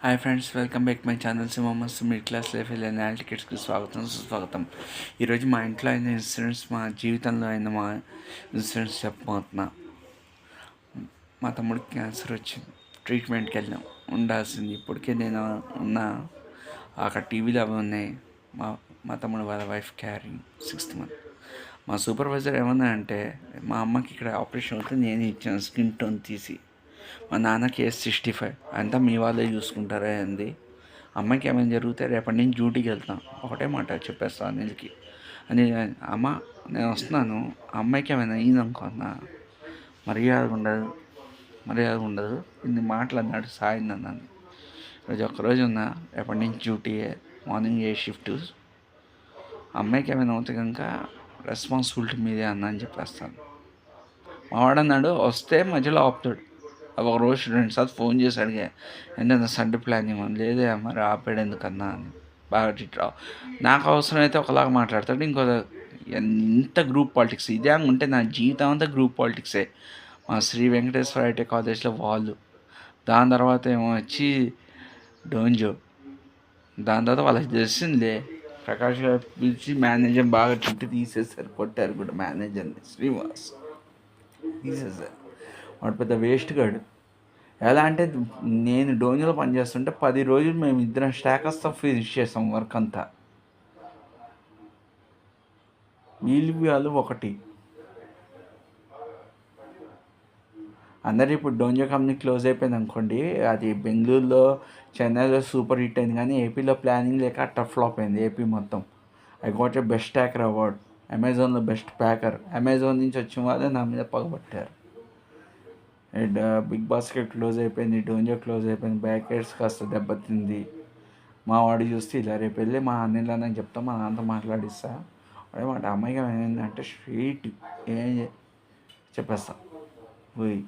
Hi friends, welcome back my channel. సింహమ్మస్ middle class life and టికెట్స్కి స్వాగతం సుస్వాగతం. ఈరోజు మా ఇంట్లో అయిన ఇన్సిడెంట్స్, మా జీవితంలో అయిన మా ఇన్సిడెంట్స్ చెప్పబోతున్నా. మా తమ్ముడికి క్యాన్సర్ వచ్చింది. ట్రీట్మెంట్కి వెళ్ళాం. ఉండాల్సింది ఇప్పటికే నేను ఉన్న అక్కడ టీవీలో అవి ఉన్నాయి. మా మా తమ్ముడు వాళ్ళ వైఫ్ క్యారింగ్ 6th month. మా సూపర్వైజర్ ఏమన్నా అంటే, మా అమ్మకి ఇక్కడ ఆపరేషన్ అవుతుంది, నేనే ఇచ్చాను స్కిన్ టోన్ తీసి. మా నాన్నకి ఏజ్ 65, అంతా మీ వాళ్ళే చూసుకుంటారా అంది. అమ్మాయికి ఏమైనా జరిగితే రేపటి నుంచి డ్యూటీకి వెళ్తాం, ఒకటే మాట చెప్పేస్తాను అనిల్కి అని. అమ్మ నేను వస్తున్నాను, అమ్మాయికి ఏమైనా అయిందనుకో అన్న, మర్యాద ఉండదు ఇన్ని మాటలు అన్నాడు. సాయింది అన్నాను. రోజు ఒక్కరోజు ఉన్నా, రేపటి నుంచి డ్యూటీయే, మార్నింగ్ షిఫ్ట్. అమ్మాయికి ఏమైనా అవుతే కనుక రెస్పాన్సిబిలిటీ మీదే అన్న అని చెప్పేస్తాను. మావాడన్నాడు వస్తే మధ్యలో ఆపుతాడు. ఒక రోజు 2 సార్లు ఫోన్ చేసి అడిగా, ఏంటన్నా సండే ప్లాన్ ఇవ్వమని. లేదే మరి ఆపాడు ఎందుకన్నా అని బాగా తిట్టావు. నాకు అవసరమైతే ఒకలాగా మాట్లాడతాడు, ఎంత గ్రూప్ పాలిటిక్స్. ఇదే ఉంటే నా జీవితం అంతా గ్రూప్ పాలిటిక్సే. మా శ్రీ వెంకటేశ్వర ఐటీ కాలేజ్లో వాళ్ళు, దాని తర్వాత ఏమో వచ్చి డోంజో, దాని తర్వాత వాళ్ళకి తెలిసిందిలే, ప్రకాష్ గారు పిలిచి మేనేజర్ బాగా చుట్టూ తీసేసారు, కొట్టారు కూడా మేనేజర్ని. శ్రీనివాస్ తీసేసారు. వాడు పెద్ద వేస్ట్ గాడు. ఎలా అంటే, నేను డోంజోలో పనిచేస్తుంటే 10 రోజులు మేము ఇద్దరం స్టాకర్స్తో ఫినిష్ చేసాం వర్క్ అంతా. వాళ్ళు ఒకటి. అందరు ఇప్పుడు డోంజో కంపెనీ క్లోజ్ అయిపోయింది అనుకోండి. అది బెంగళూరులో, చెన్నైలో సూపర్ హిట్ అయింది, కానీ ఏపీలో ప్లానింగ్ లేక అట్టర్ ఫ్లాప్ అయింది ఏపీ మొత్తం. I got A best packer award, అమెజాన్లో బెస్ట్ ప్యాకర్. అమెజాన్ నుంచి వచ్చిన వాళ్ళే నా మీద పగబట్టారు. అండ్ బిగ్ బాస్కెట్ క్లోజ్ అయిపోయింది, డోంజో క్లోజ్ అయిపోయింది, బ్యాకెట్స్ కాస్త దెబ్బతింది. మా వాడు చూస్తే ఇలా రేపు వెళ్ళి మా అన్నయ్యని చెప్తా, మా నాన్నతో మాట్లాడిస్తా. మాట అమ్మాయిగా ఏంటంటే స్ట్రీట్ ఏం చెప్పేస్తా పోయి.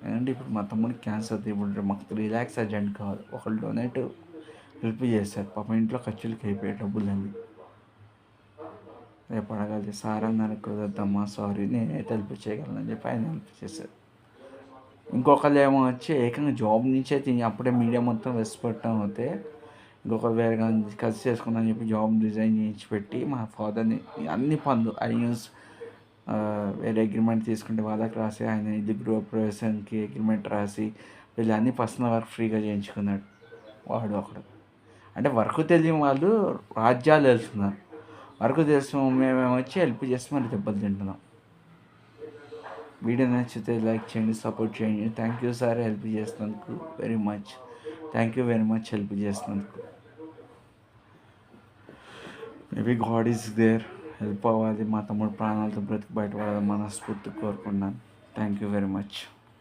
ఏంటంటే ఇప్పుడు మా తమ్ముడికి క్యాన్సర్, ఇప్పుడు మాకు 3 lakhs అర్జెంట్ కావాలి. ఒకళ్ళు డొనేట్ హెల్ప్ చేశారు, పాప ఇంట్లో ఖర్చులకి అయిపోయాయి డబ్బులన్నీ. రేపు అడగాలి, సార్ అన్నారు కుదరద్దమ్మా, సారీ నేనైతే హెల్ప్ చేయగలను అని చెప్పి ఆయన హెల్ప్ చేశారు. ఇంకొకళ్ళు ఏమో వచ్చి ఏకంగా జాబ్ నుంచే తిని అప్పుడే మీడియా మొత్తం వెసిపెట్టడం అవుతే, ఇంకొకరు వేరే కలిసి చేసుకుందని చెప్పి జాబ్ రిజైన్ చేయించి పెట్టి మా ఫాదర్ని అన్ని పనులు వేరే అగ్రిమెంట్ తీసుకుంటే వాళ్ళకి రాసి, ఆయన ఇది గృహప్రవేశానికి అగ్రిమెంట్ రాసి, వీళ్ళు అన్ని పర్సనల్ వర్క్ ఫ్రీగా చేయించుకున్నాడు వాడు ఒకడు. అంటే వర్క్ తెలియని వాళ్ళు రాజ్యాలు వెళ్తున్నారు, వర్క్ తెలిసిన మేమేమో వచ్చి హెల్ప్ చేసి మరి దెబ్బలు తింటున్నాం. వీడియో నచ్చితే లైక్ చేయండి, సపోర్ట్ చేయండి. థ్యాంక్ యూ సార్ హెల్ప్ చేసినందుకు very much. Thank you very much help చేసినందుకు. Maybe God is there, help అవ్వాలి, మా తమ్ముడు ప్రాణాలతో బ్రతికి బయటపడాలని మనస్ఫూర్తిగా కోరుకున్నాను. Thank you very much.